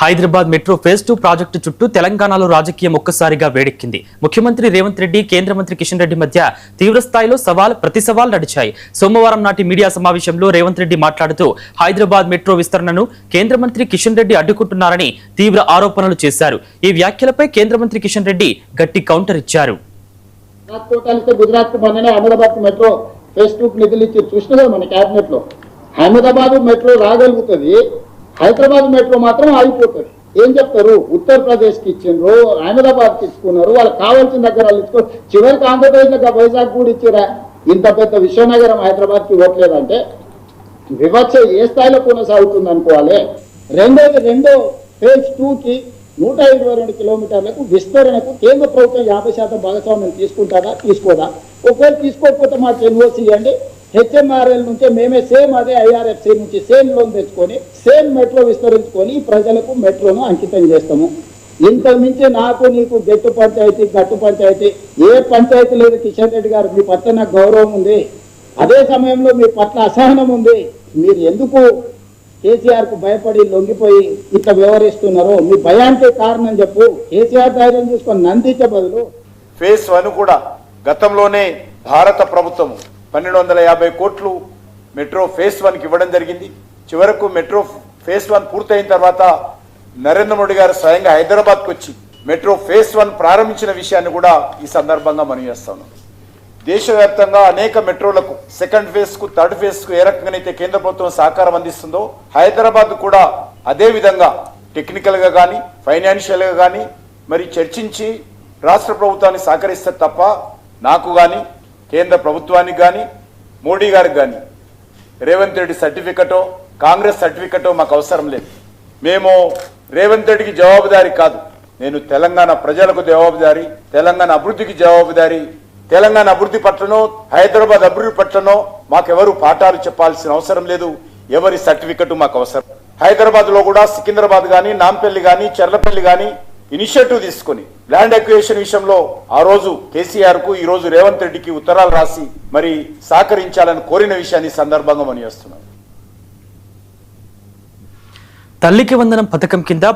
Hyderabad metro phase 2 project చుట్టూ తెలంగాణలో రాజకీయం ఒక్కసారిగా వేడెక్కింది. ముఖ్యమంత్రి రేవంత్ రెడ్డి, కేంద్ర మంత్రి కిషన్ రెడ్డి మధ్య తీవ్ర స్థాయిలో ప్రతి సవాల్ నడిచాయి. సోమవారం నాటి మీడియా సమావేశంలో రేవంత్ రెడ్డి మాట్లాడుతూ హైదరాబాద్ మెట్రో విస్తరణను కేంద్ర మంత్రి కిషన్ రెడ్డి అడ్డుకుంటున్నారని తీవ్ర ఆరోపణలు చేశారు. ఈ వ్యాఖ్యలపై కేంద్ర మంత్రి కిషన్ రెడ్డి గట్టి కౌంటర్ ఇచ్చారు. అహ్మదాబాద్ మెట్రో రాగలుగుతుంది, హైదరాబాద్ మెట్రో మాత్రం ఆగిపోతుంది. ఏం చెప్తారు? ఉత్తరప్రదేశ్ కి ఇచ్చిండ్రు, అహ్మదాబాద్ కి ఇచ్చుకున్నారు, వాళ్ళకి కావాల్సిన దగ్గర వాళ్ళు ఇచ్చుకో. చివరికి ఆంధ్రప్రదేశ్ వైజాగ్ కూడా ఇచ్చిరా. ఇంత పెద్ద విశ్వనగరం హైదరాబాద్ కి ఇవ్వట్లేదంటే వివక్ష ఏ స్థాయిలో కొనసాగుతుంది అనుకోవాలి. రెండో ఫేజ్ 2 కి 122 కిలోమీటర్లకు విస్తరణకు కేంద్ర ప్రభుత్వం 50% భాగస్వామ్యం తీసుకుంటారా, తీసుకోదా? ఒకవేళ తీసుకోకపోతే మాకు ఎన్ఓసి ఇవ్వండి. హెచ్ఎంఆర్ఎల్ నుంచి మేమే సేమ్ అదే ఐఆర్ఎఫ్సి నుంచి సేమ్ లోన్ తెచ్చుకొని సేమ్ మెట్రో విస్తరించుకొని ప్రజలకు మెట్రోను అంకితం చేస్తాము. ఇంతకు మించి నాకు నీకు గట్టు పంచాయతీ ఏ పంచాయతీ లేదు. కిషన్ రెడ్డి గారు, మీ పట్ల నాకు గౌరవం ఉంది, అదే సమయంలో మీ పట్ల అసహనం ఉంది. మీరు ఎందుకు కేసీఆర్ కు భయపడి లొంగిపోయి ఇట్లా వ్యవహరిస్తున్నారో మీ భయానికి కారణం చెప్పు. కేసీఆర్ ధైర్యం చూసుకొని నందించే బదులు ఫేజ్ 1 కూడా గతంలోనే భారత ప్రభుత్వం 1250 కోట్లు మెట్రో ఫేజ్ 1కి ఇవ్వడం జరిగింది. చివరకు మెట్రో ఫేజ్ 1 పూర్తయిన తర్వాత నరేంద్ర మోడీ గారు స్వయంగా హైదరాబాద్కు వచ్చి మెట్రో ఫేజ్ 1 ప్రారంభించిన విషయాన్ని కూడా ఈ సందర్భంగా మనం చేస్తాను. దేశవ్యాప్తంగా అనేక మెట్రోలకు సెకండ్ ఫేజ్కు, థర్డ్ ఫేజ్కు ఏ రకంగానైతే కేంద్ర ప్రభుత్వం సహకారం అందిస్తుందో హైదరాబాద్ కూడా అదే విధంగా టెక్నికల్గా కానీ ఫైనాన్షియల్గా కానీ మరి చర్చించి రాష్ట్ర ప్రభుత్వాన్ని సహకరిస్తే తప్ప నాకు కానీ కేంద్ర ప్రభుత్వానికి కానీ మోడీ గారికి కానీ రేవంత్ రెడ్డి సర్టిఫికెటో కాంగ్రెస్ సర్టిఫికెటో మాకు అవసరం లేదు. మేము రేవంత్ రెడ్డికి జవాబుదారీ కాదు, నేను తెలంగాణ ప్రజలకు జవాబుదారీ, తెలంగాణ అభివృద్ధికి జవాబుదారీ. తెలంగాణ అభివృద్ధి పట్లనో హైదరాబాద్ అభివృద్ధి పట్లనో మాకెవరు పాఠాలు చెప్పాల్సిన అవసరం లేదు, ఎవరి సర్టిఫికెట్ మాకు అవసరం. హైదరాబాద్లో కూడా సికింద్రాబాద్ కానీ, నాంపల్లి కానీ, చెర్లపల్లి కానీ ఇనిషియేటివ్ తీసుకొని ల్యాండ్ అక్విజిషన్ విషయంలో ఆ రోజు కేసీఆర్ కు, ఈ రోజు రేవంత్ రెడ్డికి ఉత్తరాలు రాసి మరి సహకరించాలని కోరిన విషయాన్ని సందర్భంగా మనం చేస్తున్నాం. తల్లికి వందనం పథకం కింద